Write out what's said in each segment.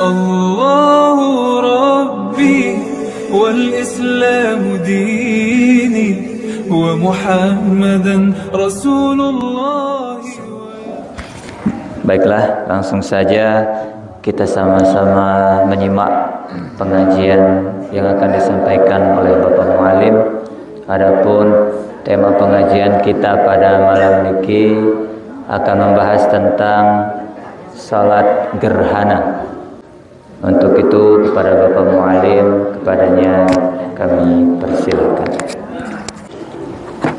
الله ربي والإسلام ديني ومحمدا رسول الله. Baiklah, langsung saja kita sama-sama menyimak pengajian yang akan disampaikan oleh Bapak Mualim. Adapun tema pengajian kita pada malam ini akan membahas tentang salat gerhana. Untuk itu kepada Bapak Mualim, kepadanya kami persilakan.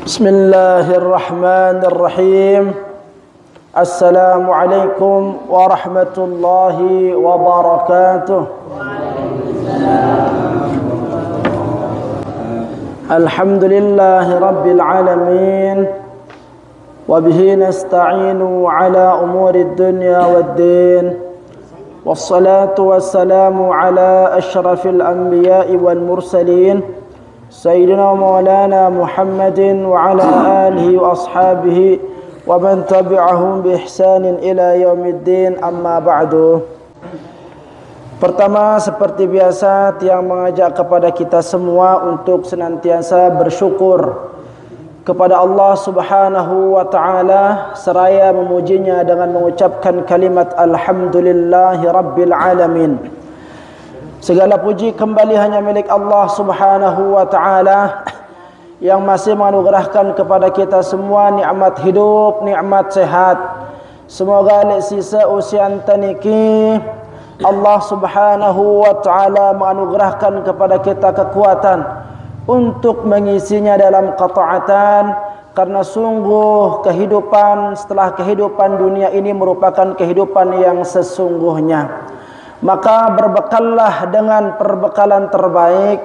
Bismillahirrahmanirrahim. Assalamualaikum warahmatullahi wabarakatuh. Alhamdulillahi rabbil alamin. Wabihi nasta'inu ala umuri dunya waddin. Wassalatu wassalamu ala ashrafil anbiya'i wal mursalin Sayyidina Maulana Muhammadin wa ala alihi wa ashabihi wa man tabi'ahum bi ihsanin ila yaumiddin, amma ba'du. Pertama, seperti biasa, Tiang mengajak kepada kita semua untuk senantiasa bersyukur kepada Allah Subhanahu wa ta'ala, seraya memujinya dengan mengucapkan kalimat Alhamdulillahi Rabbil Alamin. Segala puji kembali hanya milik Allah Subhanahu wa ta'ala yang masih menganugerahkan kepada kita semua nikmat hidup, nikmat sehat. Semoga lek sisa usia niki Allah Subhanahu wa ta'ala menganugerahkan kepada kita kekuatan untuk mengisinya dalam qataatan, karena sungguh kehidupan setelah kehidupan dunia ini merupakan kehidupan yang sesungguhnya. Maka berbekallah dengan perbekalan terbaik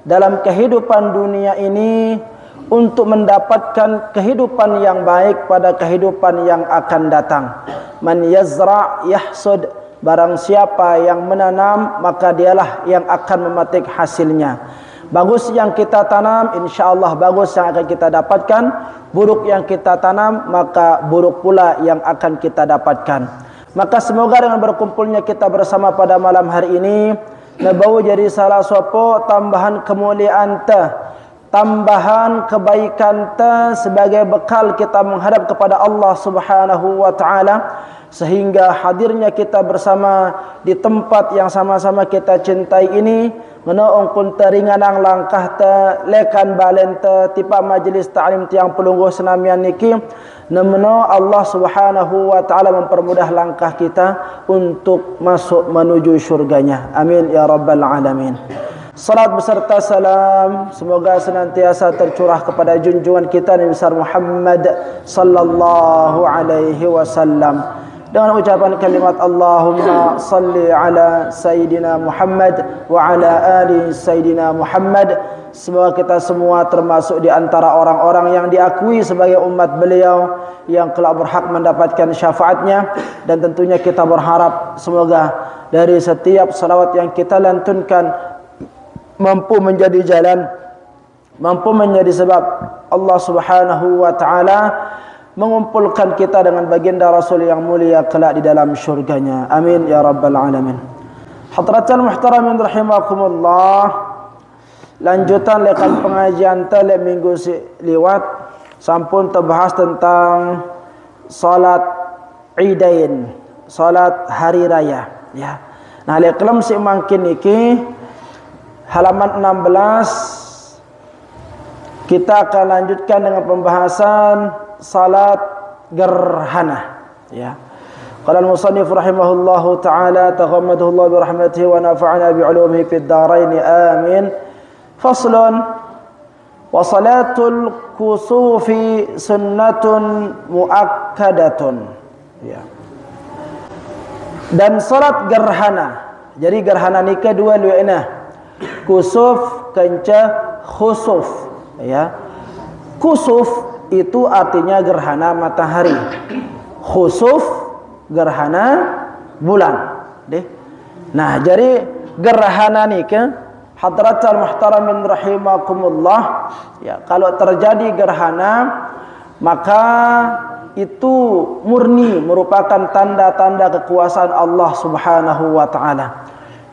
dalam kehidupan dunia ini untuk mendapatkan kehidupan yang baik pada kehidupan yang akan datang. Man yazra' yahsud, barang siapa yang menanam maka dialah yang akan memetik hasilnya. Bagus yang kita tanam, insyaAllah bagus yang akan kita dapatkan. Buruk yang kita tanam, maka buruk pula yang akan kita dapatkan. Maka semoga dengan berkumpulnya kita bersama pada malam hari ini, nabawu jadi salah suatu tambahan kemuliaan tambahan kebaikan sebagai bekal kita menghadap kepada Allah Subhanahu wa ta'ala, sehingga hadirnya kita bersama di tempat yang sama-sama kita cintai ini menaung pun teringanang langkah lekan balen tipa majlis ta'lim tiang pelungguh senamian niki, nemeno Allah Subhanahu wa ta'ala mempermudah langkah kita untuk masuk menuju syurganya. Amin ya rabbal alamin. Salat beserta salam semoga senantiasa tercurah kepada junjungan kita Nabi besar Muhammad sallallahu alaihi wasallam, dengan ucapan kalimat Allahumma salli ala Sayyidina Muhammad wa ala ali Sayyidina Muhammad. Semoga kita semua termasuk di antara orang-orang yang diakui sebagai umat beliau yang kelak berhak mendapatkan syafaatnya. Dan tentunya kita berharap semoga dari setiap salawat yang kita lantunkan mampu menjadi jalan, mampu menjadi sebab Allah Subhanahu wa ta'ala mengumpulkan kita dengan baginda Rasul yang mulia kelak di dalam syurganya. Amin ya rabbal alamin. Hadratul muhtaramin rahimakumullah. Lanjutan lekan pengajian tele minggu liwat sampun terbahas tentang salat Idain, salat hari raya ya. Nah, lekelem si mangkin iki halaman 16 kita akan lanjutkan dengan pembahasan salat gerhana ya. Qala al-musannif rahimahullahu ta'ala taghammadahu Allah bi rahmatihi wa nafa'ana bi 'ulumihi fid dharain amin. Faslun wa salatul kusufi sunnatun muakkadatun ya. Dan salat gerhana, jadi gerhana ni kedua lu'ina kusuf kenca khusuf ya. Kusuf itu artinya gerhana matahari, khusuf gerhana bulan deh. Nah, jadi gerhana ni ke hadratul muhtaramin rahimakumullah ya, kalau terjadi gerhana maka itu murni merupakan tanda-tanda kekuasaan Allah Subhanahu wa taala.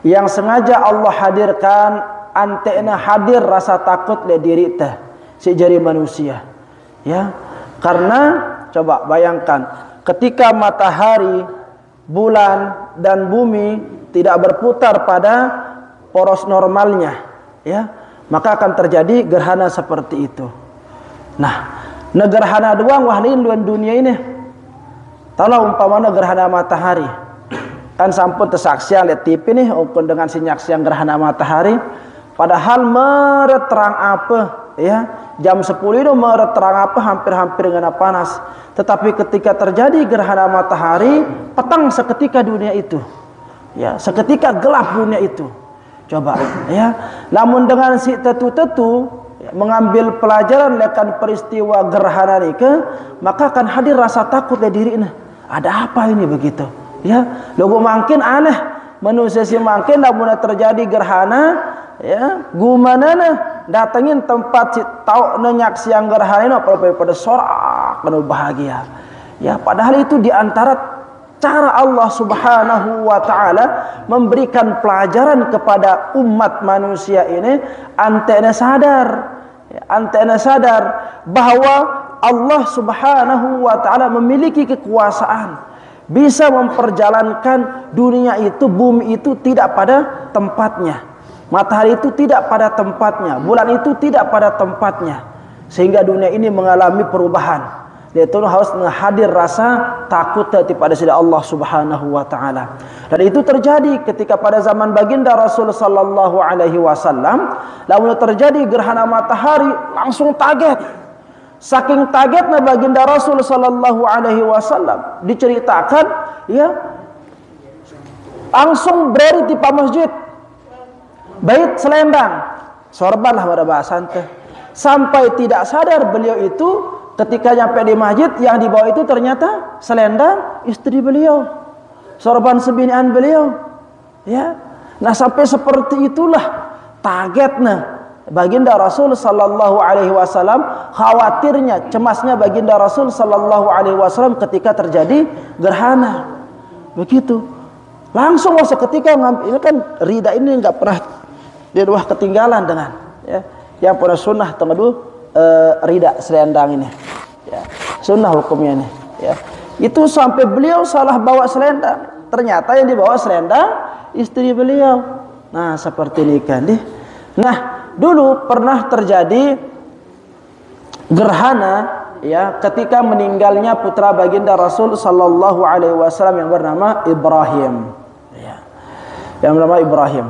Yang sengaja Allah hadirkan antena hadir rasa takut le diri teh si jari manusia. Ya. Karena coba bayangkan ketika matahari, bulan dan bumi tidak berputar pada poros normalnya, ya, maka akan terjadi gerhana seperti itu. Nah, gerhana doang wahlin dunia ini. Kalau umpamanya gerhana matahari, kan sampun tersaksian lihat TV nih, umpun dengan sinyaksian gerhana matahari, padahal mereterang apa, ya, jam 10 itu mereterang apa hampir-hampir dengan panas. Tetapi ketika terjadi gerhana matahari, petang seketika dunia itu, ya, seketika gelap dunia itu. Coba, ya. Namun dengan si tetu-tetu mengambil pelajaran lekan peristiwa gerhana nike, maka akan hadir rasa takut di diri ini. Ada apa ini begitu? Ya, logo makin aneh. Manusia si makin namun terjadi gerhana, ya, gumana nah datengin tempat si tahu nyaksi yang gerhana ini apa pada sorak penuh bahagia. Ya, padahal itu diantara cara Allah Subhanahu wa taala memberikan pelajaran kepada umat manusia ini, antena sadar. Antena sadar bahwa Allah Subhanahu wa taala memiliki kekuasaan, bisa memperjalankan dunia itu, bumi itu tidak pada tempatnya, matahari itu tidak pada tempatnya, bulan itu tidak pada tempatnya, sehingga dunia ini mengalami perubahan. Yaitu harus hadir rasa takut kepada Allah Subhanahu wa taala. Dan itu terjadi ketika pada zaman baginda Rasul sallallahu alaihi wasallam, lalu terjadi gerhana matahari, langsung kaget. Saking kagetnya baginda Rasul sallallahu alaihi wasallam, diceritakan, ya, langsung berdiri di masjid, bait selendang, sorban lah pada bahasa teh. Sampai tidak sadar beliau itu ketika nyampe di masjid, yang dibawa itu ternyata selendang istri beliau, sorban sebinian beliau, ya. Nah, sampai seperti itulah kagetnya baginda Rasul sallallahu alaihi wasallam, khawatirnya, cemasnya baginda Rasul sallallahu alaihi wasallam ketika terjadi gerhana. Begitu. Langsung seketika ngambil, ini kan rida ini enggak pernah dia wah ketinggalan dengan, ya. Yang pernah sunnah tengah rida selendang ini, ya, sunnah hukumnya ini, ya. Itu sampai beliau salah bawa selendang, ternyata yang dibawa selendang istri beliau. Nah, seperti ini kan deh. Nah, dulu pernah terjadi gerhana, ya, ketika meninggalnya putra baginda Rasul sallallahu alaihi wasallam yang bernama Ibrahim, ya, yang bernama Ibrahim.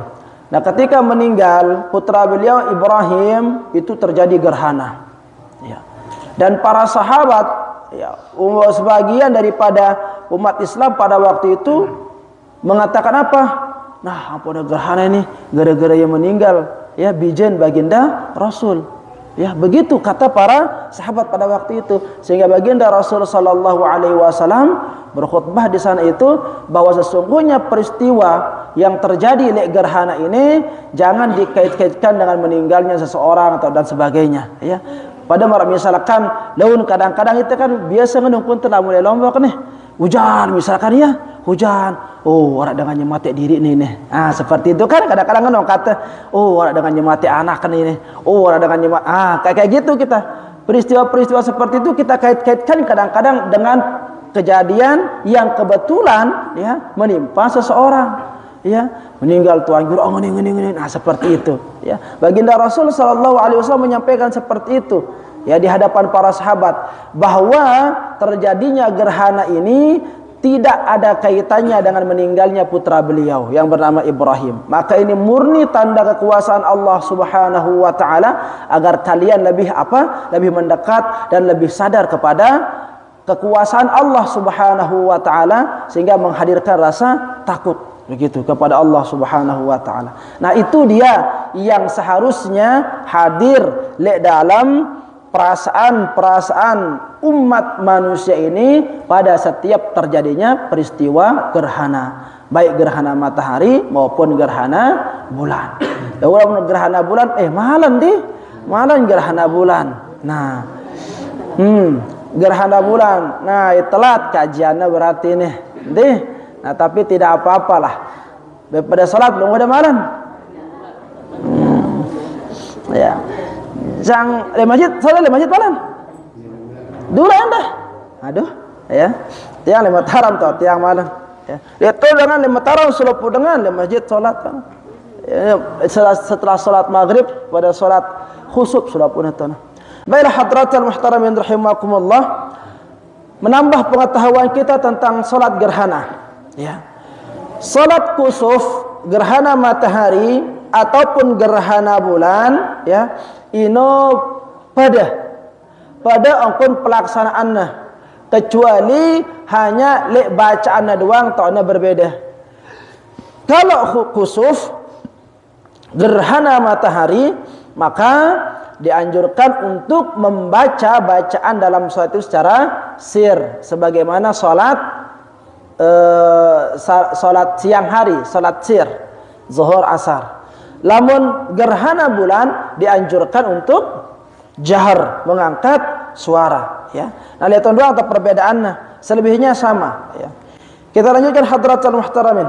Nah, ketika meninggal putra beliau Ibrahim, itu terjadi gerhana, ya. Dan para sahabat, ya, sebagian daripada umat Islam pada waktu itu mengatakan apa? Nah, apa ada gerhana ini gara-gara yang meninggal, ya, bijen baginda Rasul. Ya, begitu kata para sahabat pada waktu itu, sehingga baginda Rasul sallallahu alaihi wasallam berkhutbah di sana itu bahwa sesungguhnya peristiwa yang terjadi lek gerhana ini jangan dikait-kaitkan dengan meninggalnya seseorang atau dan sebagainya, ya. Pada misalkan daun kadang-kadang itu kan biasa ngendung telah mulai lombok nih, hujan misalkan, ya, hujan, oh orang dengan nyemati diri nih. Ah, seperti itu kan kadang-kadang kan kata, oh orang dengan nyemati anak kan ini, oh orang dengan nyemati, kayak gitu kita. Peristiwa-peristiwa seperti itu kita kait-kaitkan kadang-kadang dengan kejadian yang kebetulan, ya, menimpa seseorang, ya, meninggal tuan guru, oh ngene. Nah, seperti itu, ya. Baginda Rasul sallallahu alaihi wasallam menyampaikan seperti itu, ya, di hadapan para sahabat, bahwa terjadinya gerhana ini tidak ada kaitannya dengan meninggalnya putra beliau yang bernama Ibrahim. Maka ini murni tanda kekuasaan Allah Subhanahu wa taala agar kalian lebih lebih mendekat dan lebih sadar kepada kekuasaan Allah Subhanahu wa taala, sehingga menghadirkan rasa takut begitu kepada Allah Subhanahu wa taala. Nah, itu dia yang seharusnya hadir dalam perasaan-perasaan umat manusia ini pada setiap terjadinya peristiwa gerhana, baik gerhana matahari maupun gerhana bulan. Kalau gerhana bulan, malam gerhana bulan. Nah, gerhana bulan. Nah, telat kajiannya berarti nih. Nah, tapi tidak apa-apalah. Daripada salat belum ada malam. Ya. Jang di masjid, salat di masjid malam. Dulu anda. Aduh, ya. Tiang 5 taram tuh, tiang malam. Ya. Itu dengan 5 taram selepu dengan di masjid salat. Ya, setelah salat maghrib pada salat khusuf sudah punah tanah. Baiklah hadratul muhtaramin rahimakumullah, menambah pengetahuan kita tentang salat gerhana. Ya. Salat kusuf, gerhana matahari ataupun gerhana bulan, ya, ino pada angkun pelaksanaannya, kecuali hanya lek bacaannya doang ta'na berbeda. Kalau kusuf gerhana matahari, maka dianjurkan untuk membaca bacaan dalam salat itu secara sir, sebagaimana salat siang hari, salat sir, zuhur, asar. Lamun gerhana bulan dianjurkan untuk jahar, mengangkat suara, ya. Nah, lihat doang atau perbedaannya, selebihnya sama, ya. Kita lanjutkan hadratul muhtaramin.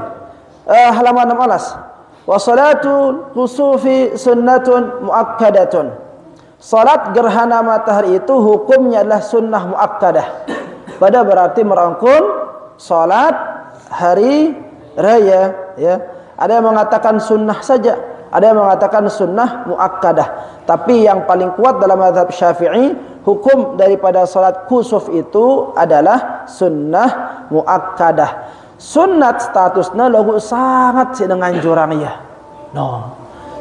Halaman 16. Wa salatul kusufi sunnatun muakkadatun. Salat gerhana matahari itu hukumnya adalah sunnah muakkadah. Pada berarti merangkul salat hari raya, ya. Ada yang mengatakan sunnah saja, ada yang mengatakan sunnah muakkadah. Tapi yang paling kuat dalam mazhab Syafi'i, hukum daripada salat kusuf itu adalah sunnah muakkadah. Sunnat statusnya lagu sangat si dengan jurang, ya. No.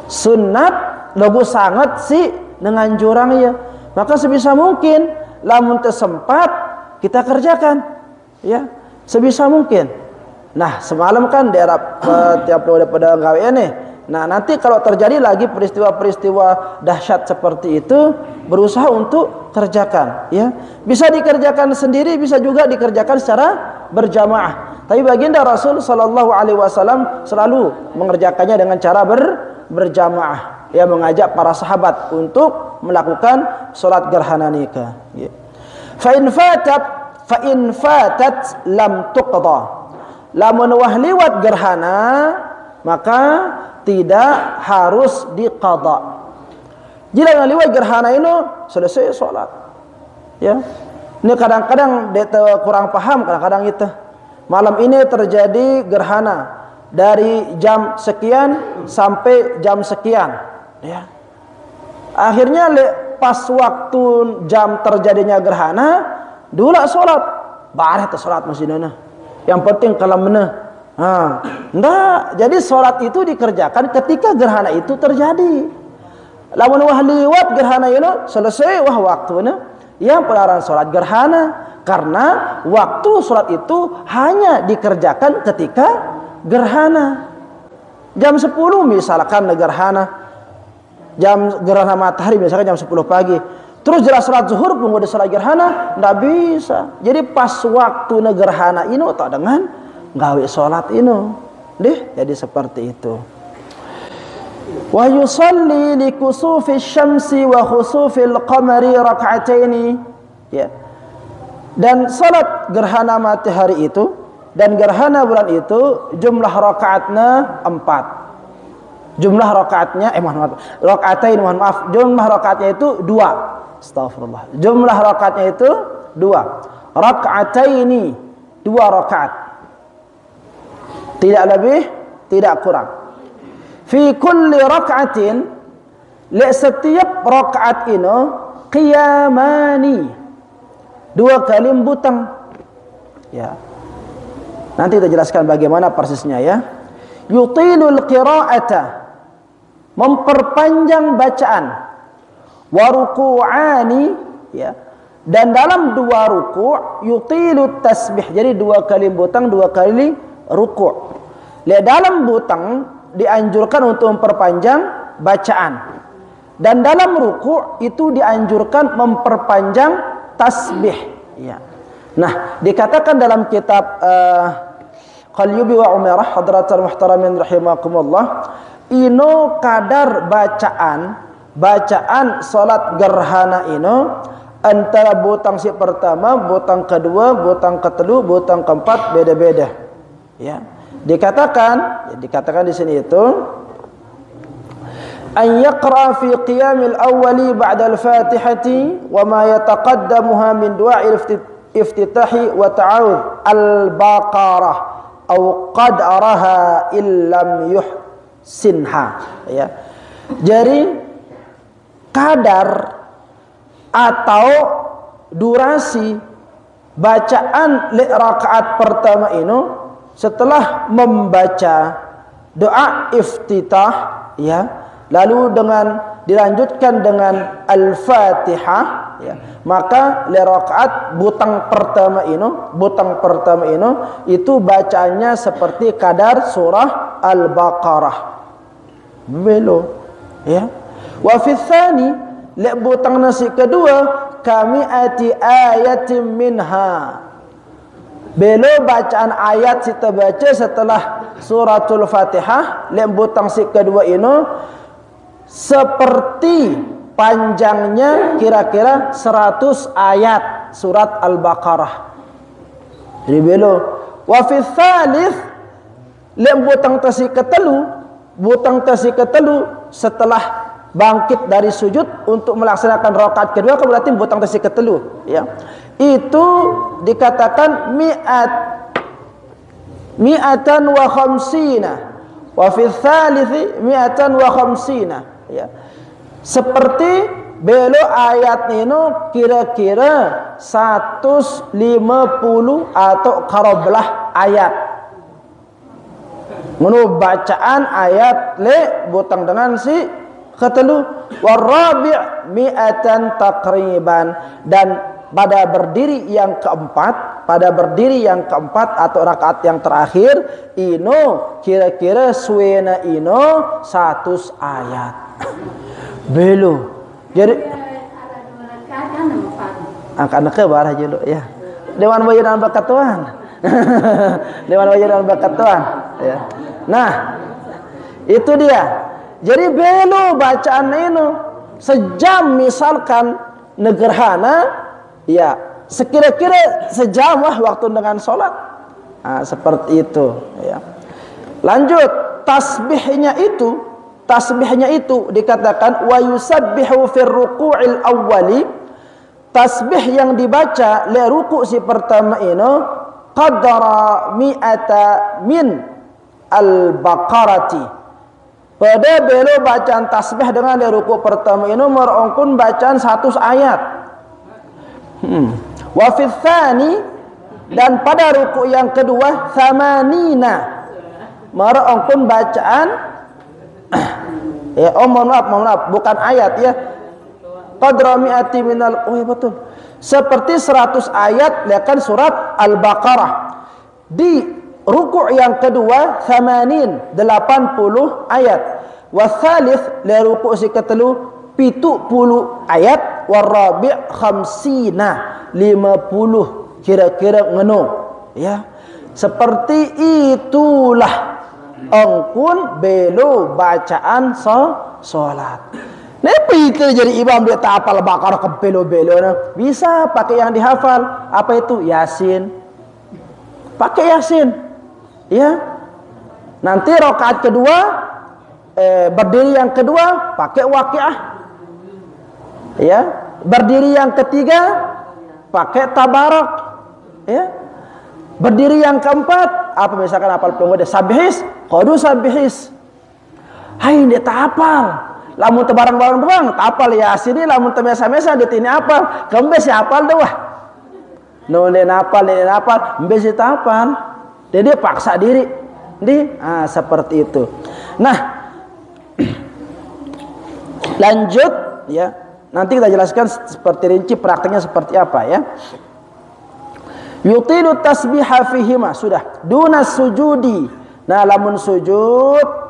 Sunnat lagu sangat si dengan jurang, ya. Maka sebisa mungkin lamun tersempat kita kerjakan, ya, sebisa mungkin. Nah, semalam kan daerah tiap pada gawe ini. Nah, nanti kalau terjadi lagi peristiwa-peristiwa dahsyat seperti itu, berusaha untuk kerjakan, ya. Bisa dikerjakan sendiri, bisa juga dikerjakan secara berjamaah. Tapi baginda Rasul sallallahu alaihi wasallam selalu mengerjakannya dengan cara berjamaah. Ia mengajak para sahabat untuk melakukan salat gerhana nikah, ya. Fa in fatat lam tuqda. Lamun wah liwat gerhana, maka tidak harus diqada. Jika liwat gerhana ini selesai salat, ya. Ini kadang-kadang dia kurang paham, kadang-kadang itu. Malam ini terjadi gerhana dari jam sekian sampai jam sekian, ya. Akhirnya pas waktu jam terjadinya gerhana, dulu salat, bareh salat masjidana. Yang penting kalau meneh. Enggak, jadi salat itu dikerjakan ketika gerhana itu terjadi. Lamun wah liwat gerhana itu selesai wah waktunya, yang pelarang salat gerhana. Karena waktu salat itu hanya dikerjakan ketika gerhana. Jam 10 misalkan gerhana, jam gerhana matahari misalkan jam 10 pagi. Terus jelas salat zuhur pun udah salat gerhana, enggak bisa. Jadi pas waktu gerhana ini tak dengan gawe salat ini. Jadi seperti itu. Wa yusalli li kusufi syamsi wa khusufil qamari rak'ataini, ya. Dan salat gerhana matahari itu dan gerhana bulan itu jumlah rakaatnya 4. Jumlah rakaatnya jumlah rakaatnya itu 2. Astagfirullah. Jumlah rakaatnya itu 2. Rak'ataini, 2 rakaat. Tidak lebih, tidak kurang. Fi kulli rak'atin, li setiap rakaat ini qiyamani, 2 kali butang, ya. Nanti kita jelaskan bagaimana persisnya, ya. Yutilul qira'ata, memperpanjang bacaan. Wa ruku'ani, ya. Dan dalam 2 ruku' yutilut tasbih. Jadi 2 kali butang, 2 kali ruku'. Dalam butang dianjurkan untuk memperpanjang bacaan. Dan dalam ruku' itu dianjurkan memperpanjang tasbih, ya. Nah, dikatakan dalam kitab Qalyubi wa Umairah hadratul muhtaramin rahimakumullah, ino kadar bacaan salat gerhana ino antara butang si pertama, butang kedua, butang ketelu, butang keempat beda-beda. Ya. Dikatakan di sini itu an yaqra fi qiyamil awwali ba'da al-Fatihati wa ma yataqaddamuha min du'a'il iftitahi wa ta'awudz al-Baqarah aw qadaraha illam yuhsinha. Ya. Jadi kadar atau durasi bacaan rakaat pertama ini setelah membaca doa iftitah, ya, lalu dilanjutkan dengan al-Fatihah, ya, maka rakaat butang pertama ini itu bacaannya seperti kadar surah Al-Baqarah. Belo, ya. Wa fi tsani butang nasi kedua kami ati ayatin minha. Belo bacaan ayat kita baca setelah suratul Fatihah butang si kedua ini seperti panjangnya kira-kira 100 ayat surat Al-Baqarah. Jadi belo. Wa fi tsalits butang tasi ketelu setelah bangkit dari sujud untuk melaksanakan rakaat kedua, berarti butang tasi ketelu, ya. Itu dikatakan mi'atan wa khamsina wa fi tsalithi mi'atan wa khamsina, ya. Seperti belo ayat ini kira-kira 150 atau karoblah ayat. Menurut bacaan ayat butang dengan si ketelu warabi' mi'atan taqriban, dan pada berdiri yang keempat atau rakaat yang terakhir ino kira-kira suena ino 100 ayat. Belo. Jadi akan ke barah jelo, ya. Dewan bayi dan bakat Tuhan. Dewan bayi dan bakat Tuhan, ya. Nah, itu dia. Jadi belo bacaan ini sejam misalkan negerhana, ya sekira-kira sejam lah waktu dengan sholat. Nah, seperti itu, ya. Lanjut tasbihnya itu dikatakan wa yusabbihu fir ruku'il awwali. Tasbih yang dibaca le ruku' si pertama ini qadara mi'ata min al-Baqarati. Pada belo bacaan tasbih dengan ruku pertama ini merongkun bacaan 100 ayat. Wa fi tsani, dan pada ruku yang kedua thamanina merongkun bacaan ya, mohon maaf bukan ayat, ya. Qadra mi'ati minal, oh ya betul. Seperti 100 ayat lekan surat Al-Baqarah. Di ruku' yang kedua 80 ayat. Wa tsalits le ruku' si ketelu 70 ayat. Wa rabi' 50 kira-kira ngeno, ya. Seperti itulah angkun belo bacaan salat. Kenapa itu jadi imam dia tak hafal Baqarah ke belo-belo? Bisa pakai yang dihafal. Apa itu? Yasin. Pakai Yasin, ya. Nanti rakaat kedua berdiri yang kedua pakai Waqiah, ya. Berdiri yang ketiga pakai Tabarak, ya. Berdiri yang keempat apa misalkan hafal pengudah Sabihis, qadu Sabihis. Hai dia tak hafal. Lamun tebarang-barang hafal Yasin ini, lamun temesa-mesa dia tini hafal, kembes hafal dah wah. Nolin hafal, mbesi hafal. Jadi dia paksa diri. Seperti itu. Nah, lanjut, ya. Nanti kita jelaskan seperti rinci prakteknya seperti apa, ya. Yutilu tasbiha fihima, sudah. Dunas sujudi. Nah, lamun sujud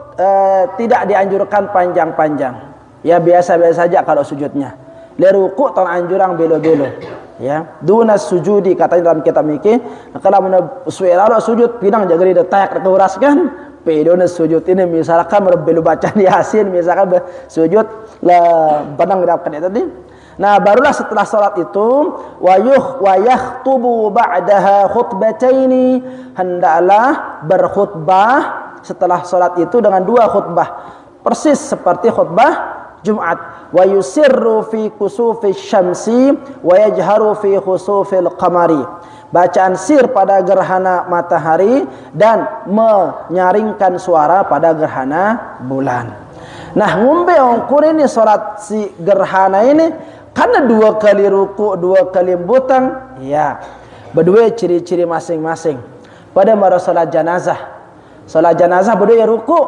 tidak dianjurkan panjang-panjang. Ya biasa-biasa saja kalau sujudnya. Leruku tahun anjurang belo-belo. Ya, dunas sujudi katanya dalam kitab mikir. Kalau mana suara sujud pinang jaga di detak keuraskan. Pedonas sujud ini misalkan berbelu bacaan Yasin, misalkan sujud lah benang dapatkan itu tadi. Nah, barulah setelah salat itu wa yakhtubu ba'daha khutbataini, hendaklah berkhutbah setelah salat itu dengan 2 khutbah. Persis seperti khutbah Jumat. Wa yusirru fi kusufi syamsi wa yajharu fi khusufil qamari. Bacaan sir pada gerhana matahari dan menyaringkan suara pada gerhana bulan. Nah, ngumbe ongkur ini salat si gerhana ini karena 2 kali ruku, 2 kali butang, ya. Berdua ciri-ciri masing-masing. Pada mara salat jenazah. Salat jenazah berdua ruku,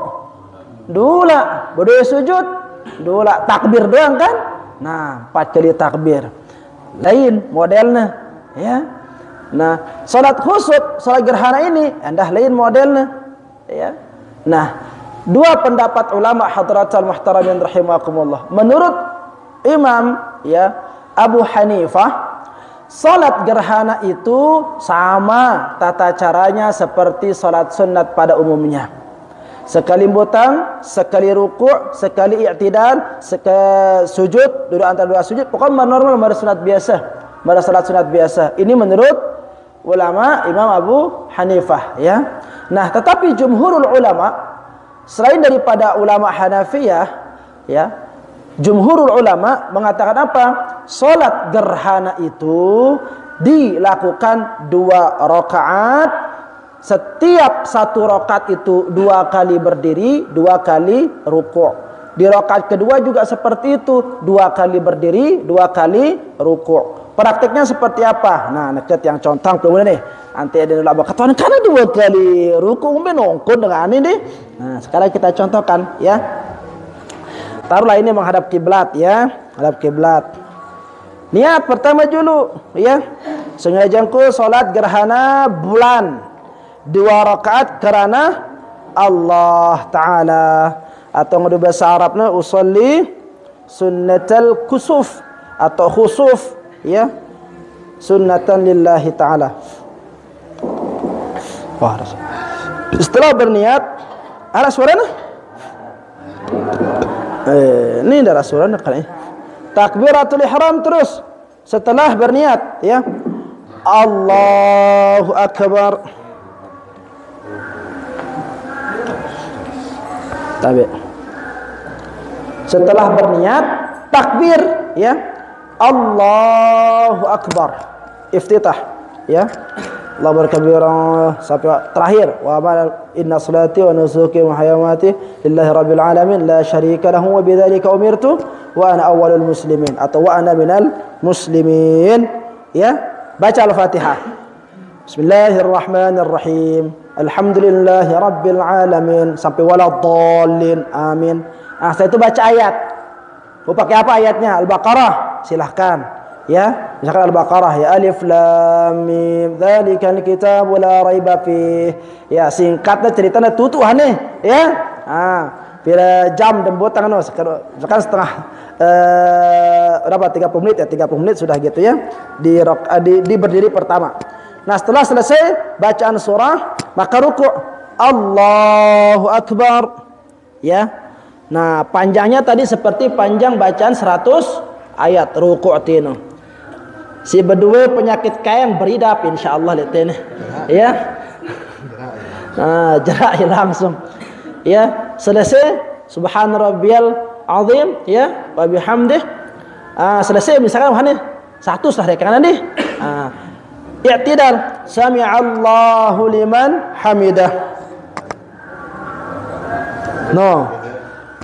dula, berdua sujud, dula, takbir doang kan? Nah, 4 kali takbir. Lain modelnya, ya. Nah, salat khusuf, salat gerhana ini andah lain modelnya, ya. Nah, 2 pendapat ulama hadratul muhtaramin rahimakumullah. Menurut Imam, ya, Abu Hanifah, salat gerhana itu sama tata caranya seperti salat sunat pada umumnya. Sekali butang, sekali ruku', sekali i'tidal, sekali sujud, duduk antara 2 sujud, pokoknya normal pada sunat biasa, pada salat sunat biasa. Ini menurut ulama Imam Abu Hanifah, ya. Nah, tetapi jumhurul ulama selain daripada ulama Hanafiyah, ya, jumhurul ulama mengatakan apa? Salat gerhana itu dilakukan 2 rakaat. Setiap 1 rakaat itu 2 kali berdiri, 2 kali rukuk. Di rakaat kedua juga seperti itu, 2 kali berdiri, 2 kali rukuk. Praktiknya seperti apa? Nah, dekat yang contoh kemudian nih. Nanti ada ulama katakan karena 2 kali rukuk umbe nongkon dengan ini. Nah, sekarang kita contohkan, ya. Taruhlah ini menghadap kiblat, ya, menghadap kiblat. Niat pertama dulu, ya. Sengajaku salat gerhana bulan 2 rakaat karena Allah Ta'ala, atau ngadu bahasa Arabnya usolli sunnatal kusuf atau khusuf, ya, sunnatan lillahi ta'ala. Wah, setelah berniat ada suaranya? Ini ada suaranya kan? Takbiratul ihram terus setelah berniat, ya. Allahu akbar. Tabi. Setelah berniat takbir, ya. Allahu akbar. Iftitah, ya. Allah berkabirah sampai terakhir. Wa inna salati wa nusuki wa hayamati lillahi rabbil alamin la syarika lahu wa bidzalika umirtu wa ana awwalul muslimin atau wa ana minal muslimin, ya. Baca Al-Fatihah. Bismillahirrahmanirrahim. Alhamdulillahi rabbil alamin sampai waladdallin, amin. Setelah itu baca ayat. Mau pakai apa ayatnya? Al-Baqarah, silahkan, ya. Misalkan Al-Baqarah, ya, alif lam mim dzalikal kitabu la raiba fih. Ya, singkatnya ceritanya tutuh nih, ya. Bila jam dan botang sekarang setengah berapa? 30 menit, ya. 30 menit sudah gitu, ya. Di berdiri pertama. Nah, setelah selesai bacaan surah, maka ruku'. Allahu akbar, ya. Nah, panjangnya tadi seperti panjang bacaan 100 ayat ruku' tino. Si berdua penyakit kayak beridap insyaallah lihat ini, ya. Nah, jerak langsung, ya. Selesai subhan rabbiyal azim, ya, wa bihamdih. Selesai misalkan mana? 1 sudah kanan nih. I'tidal, sami'allahu liman hamidah. No.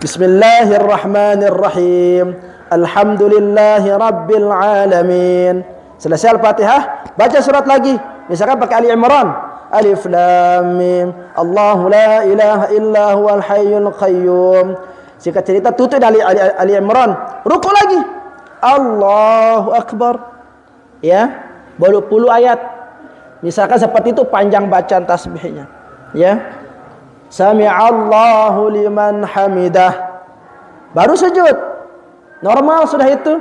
Bismillahirrahmanirrahim. Alhamdulillahi rabbil alamin. Selesai Al-Fatihah, baca surat lagi. Misalkan pakai Ali Imran. Alif lam mim. Allahu la ilaha illa huwal hayyul qayyum. Singkat cerita tutup dari Ali Imran. Ruku lagi. Allahu akbar. Ya. Baru 10 ayat. Misalkan seperti itu panjang bacaan tasbihnya, ya. Sami'allahu liman hamidah. Baru sujud. Normal sudah itu.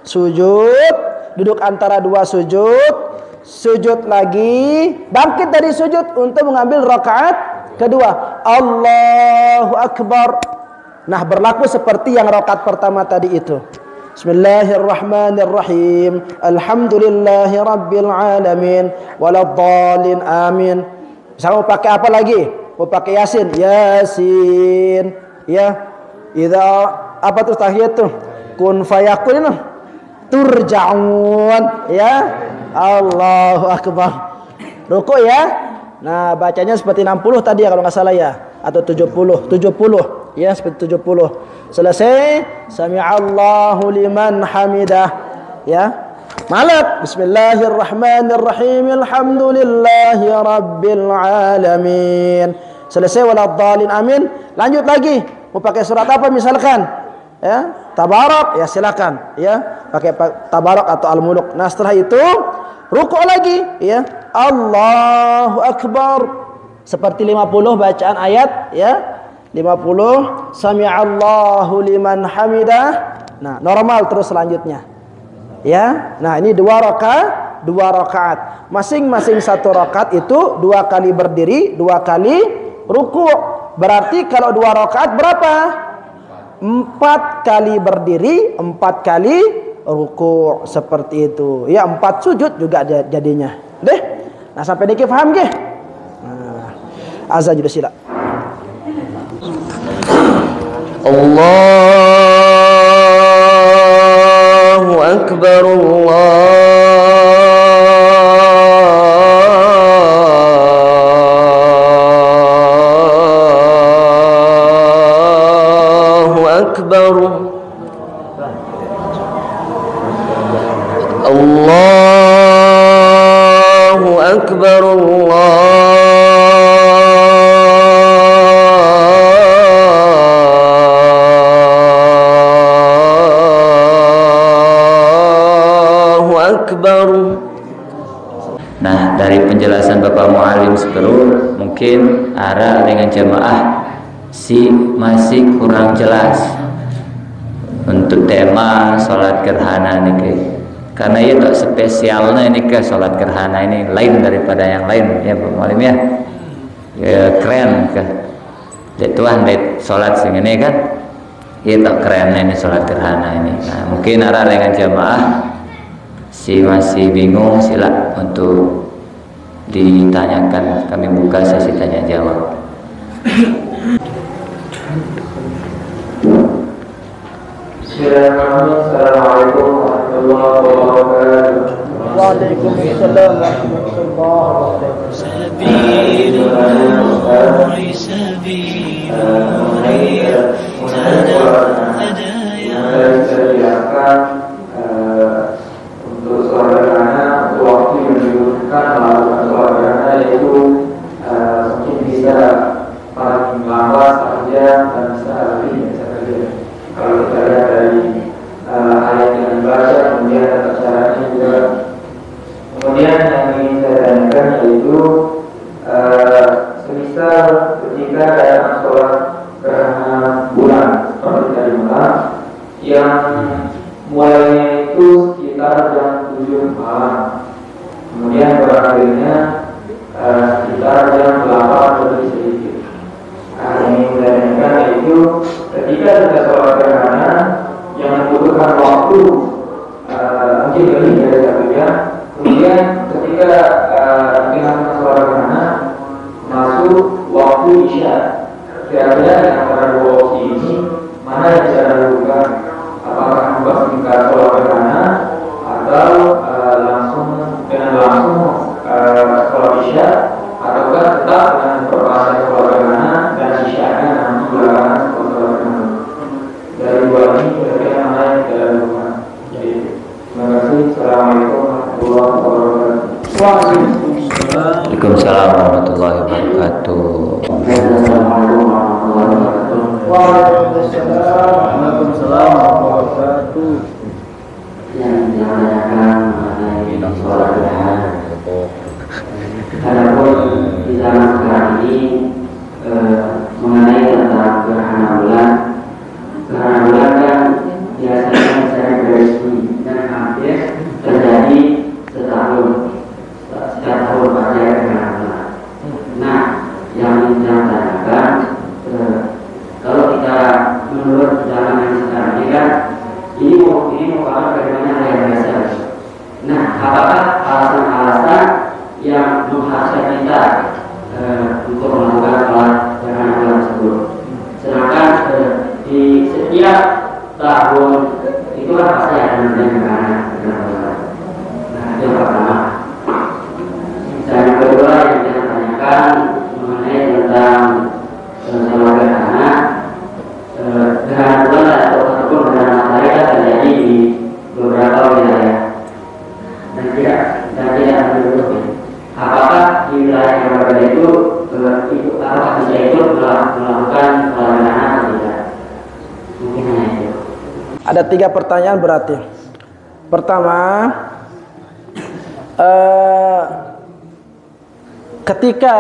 Sujud, duduk antara 2 sujud, sujud lagi, bangkit dari sujud untuk mengambil rakaat kedua. Allahu akbar. Nah, berlaku seperti yang rakaat pertama tadi itu. Bismillahirrahmanirrahim. Alhamdulillahi rabbil alamin. Waladdallin amin. Misalnya mau pakai apa lagi? Mau pakai Yasin. Yasin. Ya. Idza apa tuh tahiyat tuh? Kun fayakun. Turja'un. Ya. Allahu akbar. Ruku ya. Nah, bacanya seperti 60 tadi ya kalau nggak salah ya, atau 70 ya, seperti 70. Selesai, sami'allahu liman hamidah ya. Malak, bismillahirrahmanirrahim, alhamdulillahi rabbil alamin. Selesai, waladdallin amin. Lanjut lagi, mau pakai surat apa misalkan ya, Tabarak ya, silakan ya, pakai Tabarak atau Al-Muluk. Nah, setelah itu rukuk lagi ya, Allahu akbar seperti 50 bacaan ayat ya, 50 sami'allahu liman hamidah. Nah, normal terus selanjutnya ya. Nah, ini dua rakaat. Masing-masing satu rakaat itu 2 kali berdiri, 2 kali rukuk. Berarti kalau 2 rakaat berapa? 4 kali berdiri, 4 kali rukuk, seperti itu ya. 4 sujud juga jadinya deh. Nah, sampai niki paham nggih? Nah, azan juga sila. Allahu akbar, Allahu akbar, Allahu akbar, Allahu akbar. Nah, dari penjelasan Bapak Mu'alim sekeru, mungkin arah dengan jamaah masih kurang jelas untuk tema sholat gerhana ini, karena ya tak spesialnya ini ke sholat gerhana ini lain daripada yang lain ya Pak Mu'alim ya. Ya keren ke Tuhan dek sholat sing ini kan ya, tak keren ini sholat gerhana ini. Nah, mungkin arah dengan jamaah masih bingung, sila untuk ditanyakan, kami buka sesi tanya jawab. Assalamualaikum warahmatullahi wabarakatuh. Waalaikumsalam warahmatullahi wabarakatuh. Untuk sholat gerhana, waktu yang dibutuhkan melakukan sholat gerhana yaitu mungkin bisa paling lambat saja dan bisa lebih saja. Kalau kita lihat dari ayat yang dibaca, kemudian tata caranya juga. Kemudian yang ingin saya tanyakan yaitu semisal ketika datang sholat gerhana bulan seperti tadi malam, yang mulainya itu sekitar jam 7 malam, kemudian berakhirnya sekitar jam 8 lebih sedikit. Nah, ini menandakan yaitu ketika kita sholat gerhana yang membutuhkan waktu mungkin lebih dari 1 jam, kemudian ketika dilakukan sholat gerhana masuk waktu isya, kira-kira di antara 2 opsi ini mana yang bisa dilakukan? Apakah membahas sholat gerhana atau langsung sholat isya, ataukah tetap dengan perpaduan sholat gerhana dan isyanya nanti belakangan sholat gerhana? Dari dua ini kira-kira mana yang kita lakukan? Jadi, terima kasih. Assalamualaikum warahmatullahi wabarakatuh. Waalaikumsalam warahmatullahi wabarakatuh. Assalamualaikum warahmatullahi wabarakatuh. Waalaikumsalam warahmatullahi wabarakatuh. Yang menanyakan mengenai sholat gerhana. Adapun di zaman sekarang ini mengenai tentang gerhana bulan kan biasanya secara resmi dan hampir terjadi setiap tahun pada gerhana bulan. Nah, yang ingin saya tanyakan, kalau kita menurut zaman yang sekarang ini kan, ini setiap tahun itu kan pasti ada gerhana. Nah, itu yang pertama. Dan yang kedua yang kita tanyakan mengenai tentang sama gerhana bulan ataupun gerhana matahari kan terjadi di beberapa wilayah dan tidak menutupi. Apakah di wilayah yang berbeda itu apakah bisa ikut melakukan gerhana atau tidak? Mungkin hanya itu. Ada 3 pertanyaan berarti. Pertama, ketika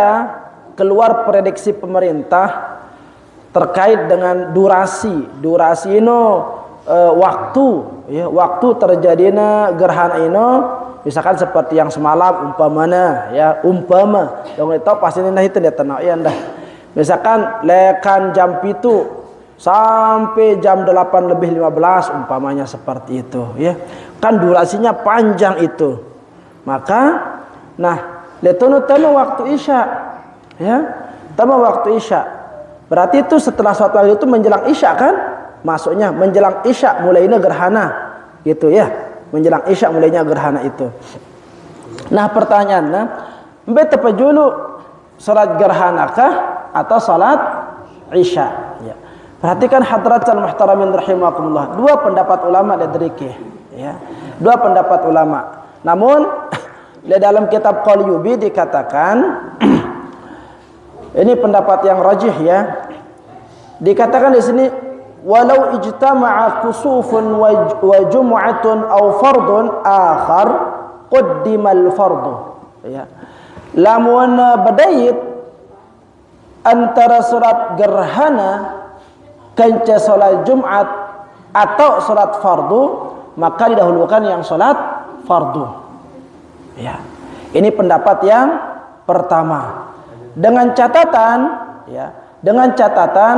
keluar prediksi pemerintah terkait dengan durasi ini waktu ya, waktu terjadinya gerhana ini misalkan seperti yang semalam umpamanya ya, yang itu pasti nah itu dia tenang ya dah. Misalkan lekan jam itu sampai jam 8:15 umpamanya seperti itu ya. Kan durasinya panjang itu. Maka nah letono tama waktu Isya ya. Tama waktu Isya. Berarti itu setelah sholat maghrib itu menjelang Isya kan? Masuknya menjelang Isya mulainya gerhana gitu ya. Menjelang Isya mulainya gerhana itu. Nah pertanyaannya, mbe tepat dulu salat gerhana kah atau salat Isya? Ya. Perhatikan hadratul muhtaramin rahimakumullah. 2 pendapat ulama dari ya. 2 pendapat ulama. Namun di dalam kitab Qalyubi dikatakan ini pendapat yang rajih ya. Dikatakan di sini walau ijtama'a kusufun wa jum'atun aw fardun akhar qaddimal fardu ya. Lamun badait antara salat gerhana kanca salat Jumat atau salat fardu maka didahulukan yang salat fardu ya. Ini pendapat yang pertama. Dengan catatan ya, dengan catatan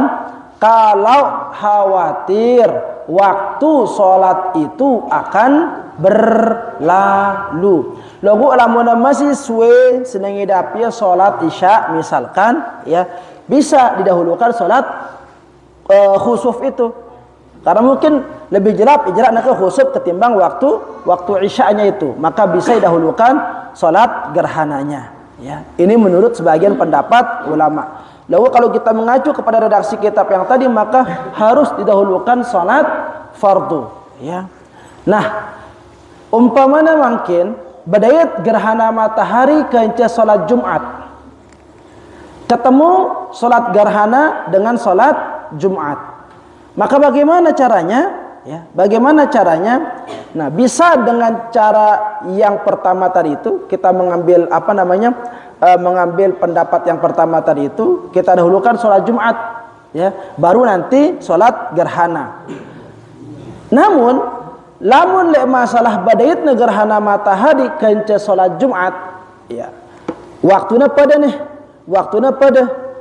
kalau khawatir waktu sholat itu akan berlalu. Lagu lamun masih suwe senang idapnya sholat Isya misalkan ya, bisa didahulukan sholat khusuf itu. Karena mungkin lebih jelap ijra ke khusuf ketimbang waktu Isya-nya itu, maka bisa didahulukan sholat gerhananya. Ya, ini menurut sebagian pendapat ulama. Lalu kalau kita mengacu kepada redaksi kitab yang tadi maka harus didahulukan salat fardu. Ya. Nah, umpamanya mungkin badayat gerhana matahari kanca salat Jumat. Ketemu salat gerhana dengan salat Jumat. Maka bagaimana caranya? Ya, bagaimana caranya? Nah, bisa dengan cara yang pertama tadi itu kita mengambil mengambil pendapat yang pertama tadi itu kita dahulukan sholat Jumat, ya, baru nanti sholat gerhana. Namun, lamun le masalah badaitna gerhana matahari kanca sholat Jumat, ya, waktunya pada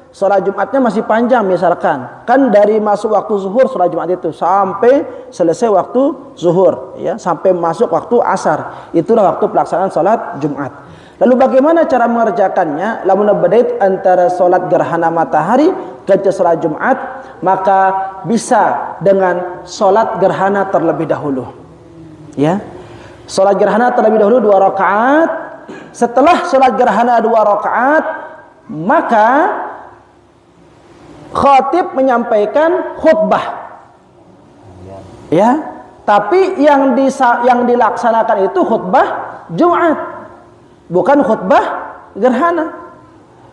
sholat Jumatnya masih panjang misalkan. Kan dari masuk waktu zuhur sholat Jumat itu sampai selesai waktu zuhur ya, sampai masuk waktu asar. Itulah waktu pelaksanaan sholat Jumat. Lalu bagaimana cara mengerjakannya? Lamun badait antara sholat gerhana matahari ke sholat Jumat, maka bisa dengan sholat gerhana terlebih dahulu. Ya. Sholat gerhana terlebih dahulu 2 rakaat. Setelah sholat gerhana 2 rakaat, maka khatib menyampaikan khutbah, ya. Tapi yang dilaksanakan itu khutbah Jumat, bukan khutbah gerhana.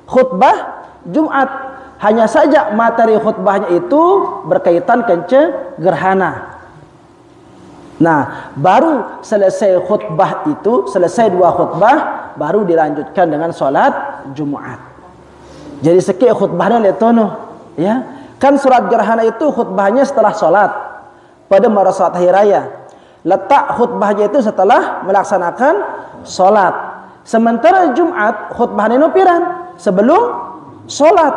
Khutbah Jumat, hanya saja materi khutbahnya itu berkaitan kence gerhana. Nah, baru selesai khutbah itu, selesai 2 khutbah, baru dilanjutkan dengan sholat Jumat. Jadi sekali khutbahnya letono. Ya, kan surat gerhana itu khutbahnya setelah sholat pada salat hari raya. Letak khutbahnya itu setelah melaksanakan sholat. Sementara Jumat khutbahnya nopiran sebelum sholat.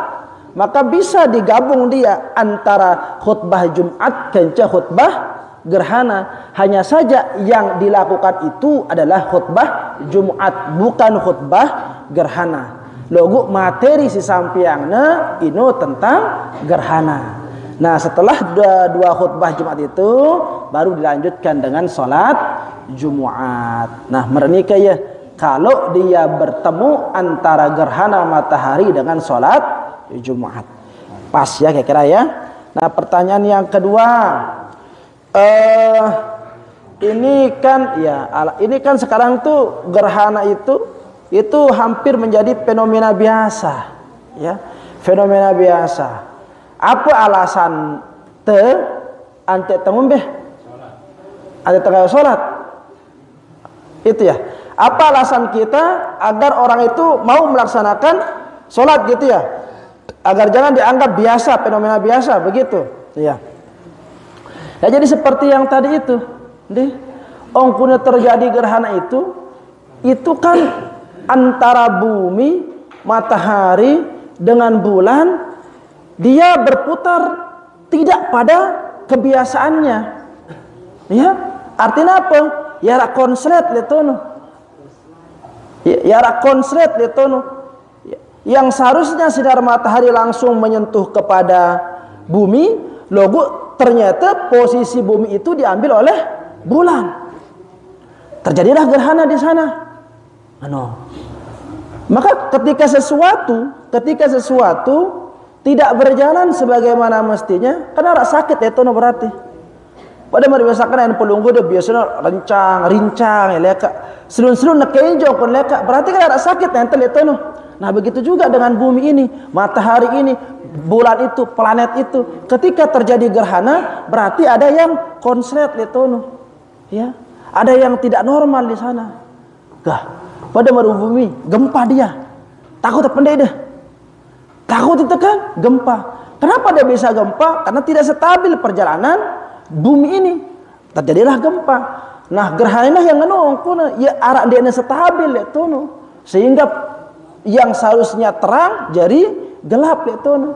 Maka bisa digabung dia antara khutbah Jumat dan khutbah gerhana. Hanya saja yang dilakukan itu adalah khutbah Jumat, bukan khutbah gerhana. Logo materi si sampiangna ino tentang gerhana. Nah, setelah dua khutbah Jumat itu baru dilanjutkan dengan sholat Jumat. Nah, menikah ya kalau dia bertemu antara gerhana matahari dengan sholat Jumat. Pas ya kira-kira ya. Nah, pertanyaan yang kedua, ini kan sekarang tuh gerhana itu hampir menjadi fenomena biasa, ya, fenomena biasa. Apa alasan ante tengumbe? Ante tengah sholat? Itu ya. Apa alasan kita agar orang itu mau melaksanakan sholat gitu ya? Agar jangan dianggap biasa, fenomena biasa begitu, ya. Ya jadi seperti yang tadi itu, ongkuna terjadi gerhana itu kan antara bumi, matahari dengan bulan. Dia berputar tidak pada kebiasaannya, ya. Artinya apa? Yara konslet letono, yara konslet letono. Yang seharusnya sinar matahari langsung menyentuh kepada bumi, logo ternyata posisi bumi itu diambil oleh bulan. Terjadilah gerhana di sana. Maka ketika sesuatu tidak berjalan sebagaimana mestinya, karena sakit itu berarti. Pada biasakan yang pelunggu dia biasanya rincang, ya leka. Selun-selun nak kenjo kon leka. Berarti kan ada sakit yang itu. Nah begitu juga dengan bumi ini, matahari ini, bulan itu, planet itu. Ketika terjadi gerhana, berarti ada yang konslet itu, ya. Ada yang tidak normal di sana. Pada bumi gempa dia, takut apa deh? Takut itu kan gempa. Kenapa dia bisa gempa? Karena tidak stabil perjalanan bumi ini. Terjadilah gempa. Nah, gerhana yang ya arah dia stabil itu, sehingga yang seharusnya terang jadi gelap itu.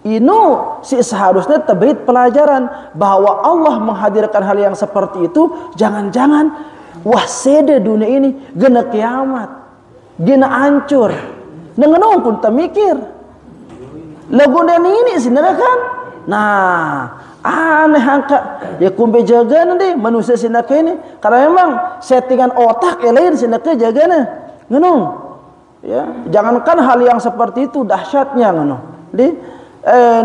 Ini seharusnya terbit pelajaran bahwa Allah menghadirkan hal yang seperti itu. Jangan-jangan sede dunia ini gena kiamat, gena hancur. Dengan pun tak mikir. Lagu ini sebenarnya kan. Nah, aneh angka. Ya kumbe jaga nanti manusia sinaka ini. Karena memang settingan otak yang lain sinaka jaga nih. Ngenung. Ya, jangankan hal yang seperti itu dahsyatnya ngenung.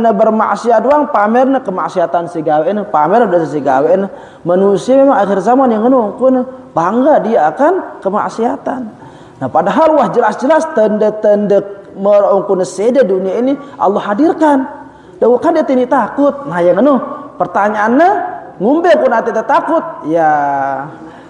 Bermaksiat doang pamer kemaksiatan sigawe pamer udah sigawe manusia memang akhir zaman yang ngenung bangga dia akan kemaksiatan. Nah, padahal jelas-jelas tanda-tanda merongkun sede dunia ini Allah hadirkan. Dah kan dia tidak takut. Nah yang pertanyaannya ngumbe pun tidak takut. Ya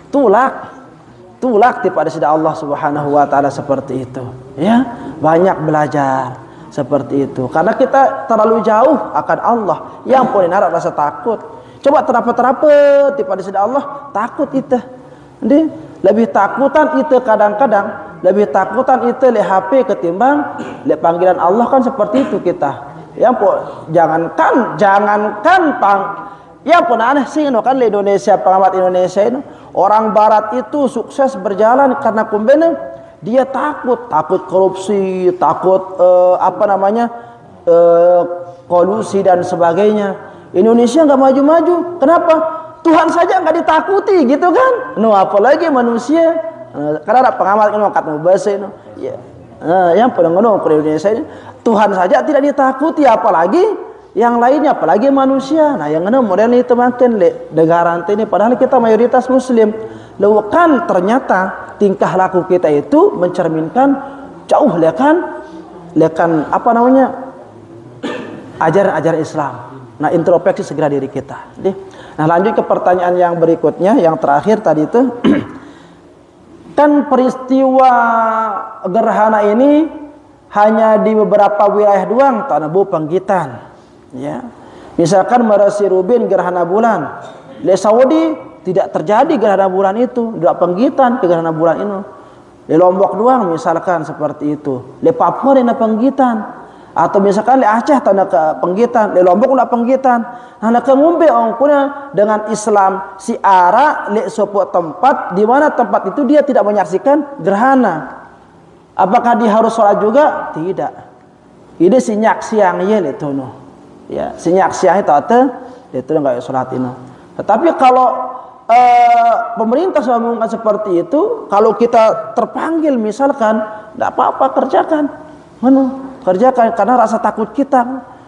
tulak pada sida Allah Subhanahu wa taala seperti itu. Ya, banyak belajar seperti itu. Karena kita terlalu jauh akan Allah. Yang pun narak rasa takut. Coba terapa-terapa pada sida Allah takut itu. Lebih takutan itu kadang-kadang lebih takutan itu le HP ketimbang le panggilan Allah kan seperti itu kita. Jangankan pun aneh sih kan le Indonesia, pengamat Indonesia itu orang barat itu sukses berjalan karena kumbene dia takut korupsi, takut kolusi dan sebagainya. Indonesia nggak maju-maju. Kenapa? Tuhan saja nggak ditakuti gitu kan? Apalagi manusia. Karena ada pengamat yang bahasa ini, ya, yang pernah ke Indonesia ini, Tuhan saja tidak ditakuti, apalagi yang lainnya, apalagi manusia. Nah, yang modern itu makin negara ini, padahal kita mayoritas Muslim. Lalu kan ternyata tingkah laku kita itu mencerminkan jauh lekan ajaran Islam. Nah, introspeksi segera diri kita. Nah, lanjut ke pertanyaan yang berikutnya, yang terakhir tadi itu. Kan peristiwa gerhana ini hanya di beberapa wilayah doang, Tanah Penggitan. Ya. Misalkan Merasi Rubin gerhana bulan. Di Saudi tidak terjadi gerhana bulan itu, tidak Penggitan ke gerhana bulan ini. Di Lombok doang misalkan seperti itu. Di Papua ada Penggitan. Atau misalkan di Aceh tanda ke Penggitan, di Lombok ada Penggitan. Nah, kemumbe ongkuna dengan Islam si ara le sebuah tempat di mana tempat itu dia tidak menyaksikan gerhana. Apakah dia harus sholat juga? Tidak. Ini si nyaksi yang ye le tono. Ya, sinyak siah itu itu enggak salat ini. Tetapi kalau pemerintah sudah mengumumkan seperti itu, kalau kita terpanggil misalkan, tidak apa-apa kerjakan, kerjakan karena rasa takut kita.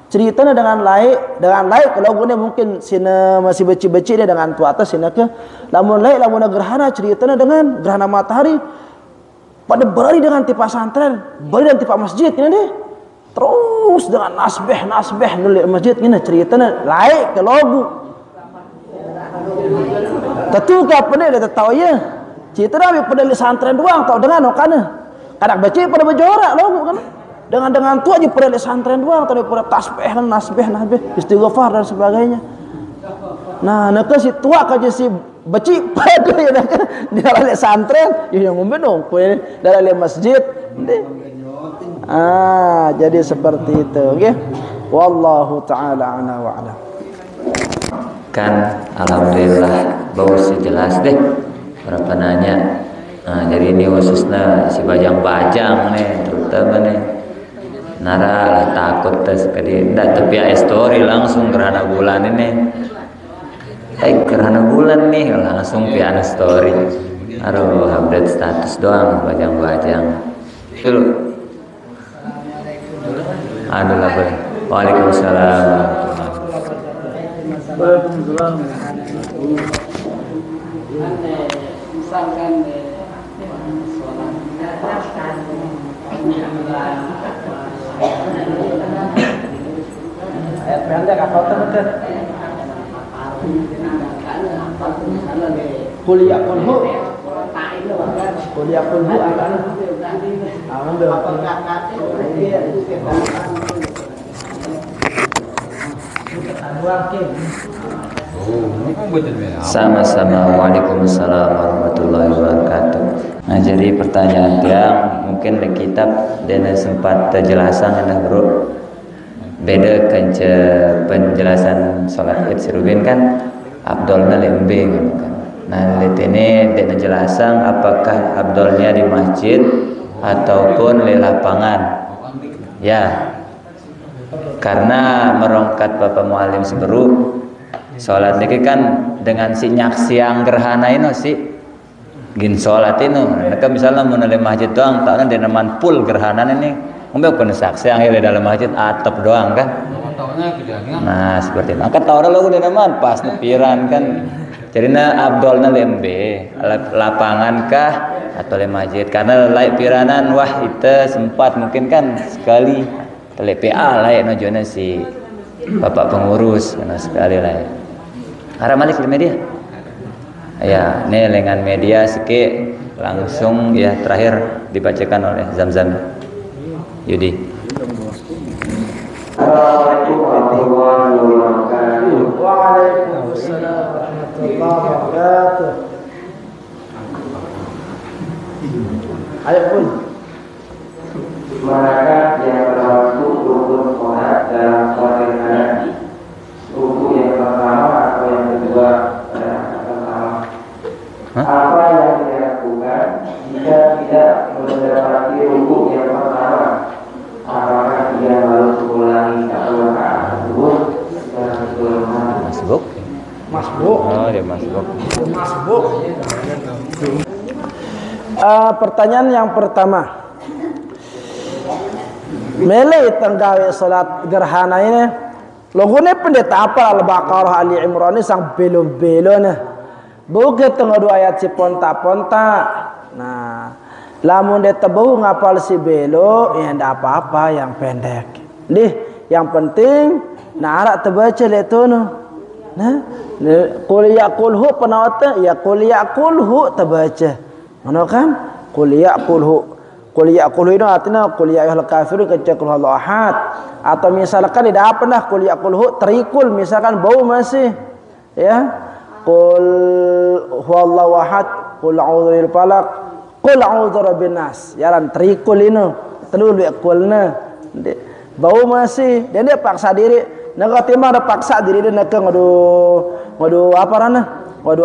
Ceritanya dengan laik kalau gune mungkin sina masih beci-beci dia dengan tu atas sina ke, lamun gerhana ceritanya dengan gerhana matahari, pada beri dengan tipa santren, beri dengan tipa masjid ini deh, terus dengan nasbeh nulis masjid ini ceritanya laik ke logo. Tentu apa dia tahu ya. Cita dah pada santren doang tahu dengan okana. Kadang baca pada berjorak logo kan. Dengan tu aja pada santren doang tahu pada tasbih nasbih istighfar dan sebagainya. Nah, nak si tua kaje si beci pada ya di dalam santren yang ngombe dong dalam masjid. Jadi seperti itu, okey. Wallahu taala ana wa ala. Kan alhamdulillah bau jelas deh berapa nanya. Nah, jadi ini khususnya si bajang-bajang nih terutama nih nara lah takut tes kadi ndak tapi story langsung gerhana bulan ini gerhana bulan nih langsung pian story aduh update status doang bajang-bajang dulu aduh lah boleh. Waalaikumsalam. Misalkan ayat pendek apa tuh? Kuliah kulhu akan Sama-sama. Waalaikumsalam warahmatullahi wabarakatuh. Nah, jadi pertanyaan yang mungkin di kitab dan sempat terjelasan ya bro. Beda kence penjelasan sholat Id Sirubin kan abdolnya lembe kan. Nah, lihat ini dan jelasan apakah abdolnya di masjid ataupun di lapangan. Ya. Karena merongkat Bapak Mualim Seberu sholat ini kan dengan sinyak siang gerhana ini sih gin sholat ini mereka misalnya menoleh masjid doang tak ada naman full gerhana ini mungkin pun saksi yang di dalam masjid atap doang kan nah seperti itu angkat tahu lo udah naman pas nepiran kan jadi abdolna lembe lapangan kah atau le masjid karena laik piranan wah itu sempat mungkin kan sekali PA lah ya nojona si bapak pengurus karena sekali lah ya. Arah malik di media. Ya, ini dengan media sike langsung ya terakhir dibacakan oleh Zamzam Yudi. Assalamualaikum warahmatullahi wabarakatuh. Waalaikumsalam warahmatullahi wabarakatuh. Ayo pun. Manakah yang termasuk rukun sholat dalam sholat gerhana? Rukun yang pertama atau yang kedua pertama? Apa yang dilakukan jika tidak mendapati rukun yang pertama? Apakah dia harus mengulangi satu rakaat tersebut secara keseluruhan? Masbuk. Oh, dia masbuk. Pertanyaan yang pertama. Mele tenggawe salat gerhana ini logone pendeta apa Al-Baqarah Ali Imran ini sang belo-belo nah bukan tengah dua ayat si ponta-ponta nah lamun dia tebuh ngapal si belo ya ndak apa-apa yang pendek dih yang penting nah arak terbaca itu no nah kuliah kulhu penawata ya kuliah kulhu terbaca mana kan kuliah kulhu Qul ya qul itu artinya qul ya ayyuhal kafirun kecuali qul huwallahu ahad atau misalkan tidak apa dah qul ya qul terikul misalkan bau masih ya qul huwallahu ahad qul a'udzu birabbil falaq qul a'udzu birabbin nas jalan terikul ini telul ya qulna bau masih dan dia paksa diri nak timah ada paksa diri dia nak ngadu apa rana ngadu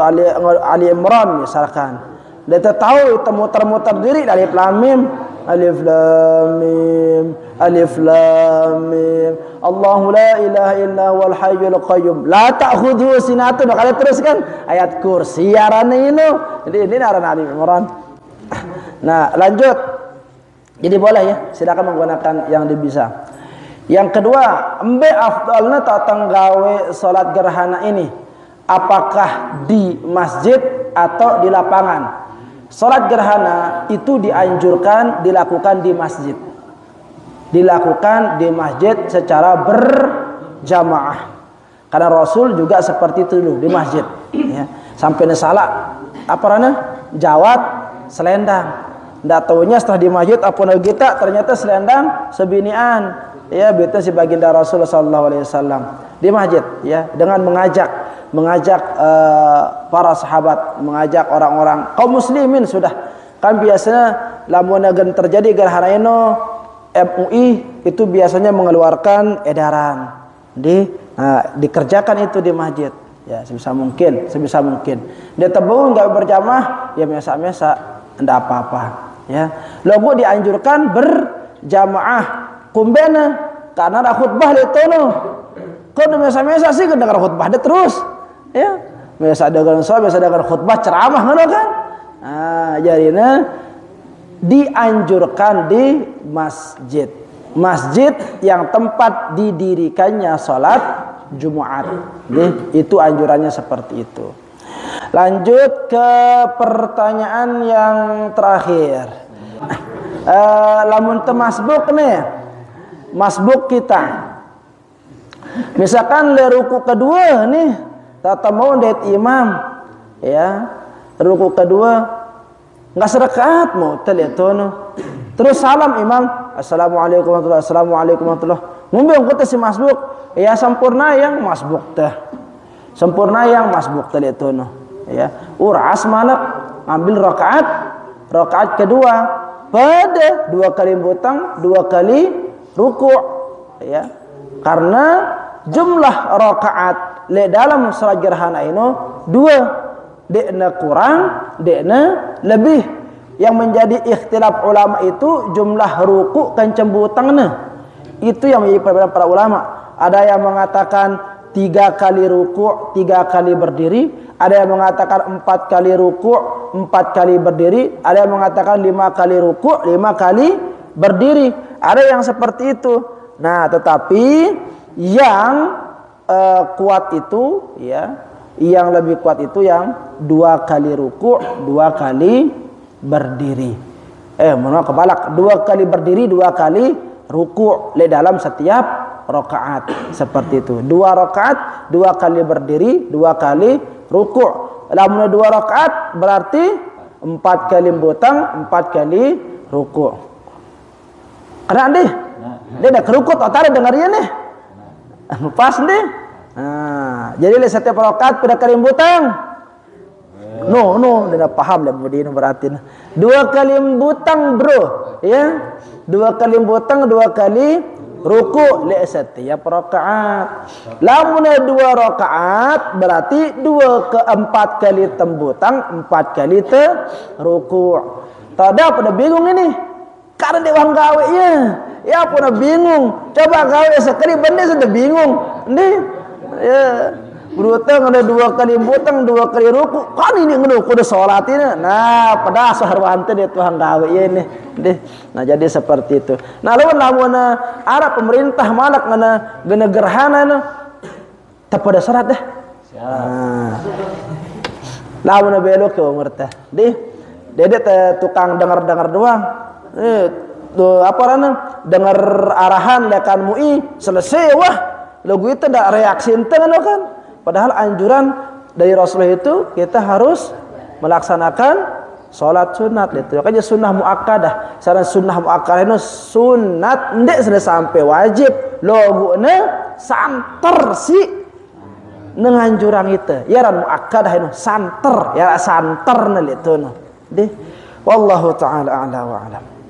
Ali Imran misalkan dia tahu itu muter-muter diri dari alif lam mim Alif Lam Mim. Allahu la ilaha illa huwal hayyul qayyum. La ta'khudhuhu sinatun. Kalau teruskan ayat kursi arane ini. Jadi ini arane Ali Imran. Nah, lanjut. Jadi boleh ya, silakan menggunakan yang bisa. Yang kedua, embe afdalna tatang gawe salat gerhana ini. Apakah di masjid atau di lapangan? Salat gerhana itu dianjurkan dilakukan di masjid. Dilakukan di masjid secara berjamaah. Karena Rasul juga seperti itu dulu di masjid. Ya. Sampai salat apa rana? Jawab selendang. Ndak taunya setelah di masjid apa kita ternyata selendang sebinian. Ya, betul si baginda Rasulullah sallallahu alaihi wasallam di masjid ya, dengan mengajak para sahabat, mengajak orang-orang kaum muslimin sudah. Kan biasanya lamun terjadi gerhana ino MUI itu biasanya mengeluarkan edaran dikerjakan itu di masjid ya, sebisa mungkin dia tebu nggak berjamaah ya, biasa-biasa ndak apa-apa ya. Logo dianjurkan berjamaah kumbena karena ada khutbah letono. Kau biasa-biasa sih dengar khutbah dia terus ya. Biasa dengar khutbah ceramah ngono kan. Nah, jadinya dianjurkan di masjid. Masjid yang tempat didirikannya salat Jumat. Itu anjurannya seperti itu. Lanjut ke pertanyaan yang terakhir. Lamun temasbuk nih. Masbuk kita. Misalkan le ruku kedua nih, tata mau lihat imam, ya, ruku kedua nggak serakaat mau terlihat tuh, terus salam imam, assalamualaikum warahmatullahi, assalamualaikum warahmatullahi, ngomong kita si masbuk, ya sempurna yang masbuk teh, sempurna yang masbuk terlihat tuh, ya, uras malak ambil rakaat kedua pada 2 kali butang 2 kali ruku' ya, karena jumlah rakaat le dalam salat gerhana ini 2, dekna kurang dekna lebih. Yang menjadi ikhtilaf ulama itu jumlah ruku' kan cembutangna, itu yang menjadi perbedaan para ulama. Ada yang mengatakan 3 kali ruku' 3 kali berdiri, ada yang mengatakan 4 kali ruku' 4 kali berdiri, ada yang mengatakan 5 kali ruku' 5 kali berdiri, ada yang seperti itu. Nah, tetapi yang kuat itu ya, yang lebih kuat itu yang 2 kali ruku' 2 kali berdiri. Kebalak 2 kali berdiri 2 kali ruku' le dalam setiap rakaat, seperti itu. 2 rakaat 2 kali berdiri 2 kali ruku'. Lamun 2 rakaat berarti 4 kali butang 4 kali ruku'. Karena dia dah kerukut otak dengarnya nih pas nih. Nah, jadi setiap rakaat pada kali butang dia dah paham dah begini berarti 2 kali butang bro ya, 2 kali butang 2 kali ruku' le setiap rakaat. Lamun 2 rakaat berarti 2 ke 4 kali tembutang 4 kali ruku'. Tada pada bingung ini karena dia wang gawe ya pun bingung, coba gawe sekali benda sudah bingung nih ya, berutang ada 2 kali butang 2 kali ruku kan ini ngono kudu salat ini. Nah pada saharwante dia tuang gawe ini deh. Nah jadi seperti itu. Nah lamun Arab pemerintah malak ngana gerhana tepada syarat deh. Nah lamun belok ke umur teh deh dede tukang dengar doang. Dengar arahan lekan MUI selesai wah lagu itu ada reaksi ente kan. Padahal anjuran dari Rasulullah itu kita harus melaksanakan sholat sunat itu. Makanya sunnah muakkadah. Saran sunnah muakkadah itu sunat ndek sudah sampai wajib. Loguna santer si nenganjurang itu. Ya ran muakkadah itu santer, ya santer itu. Deh wallahu taala a'la wa a'lam.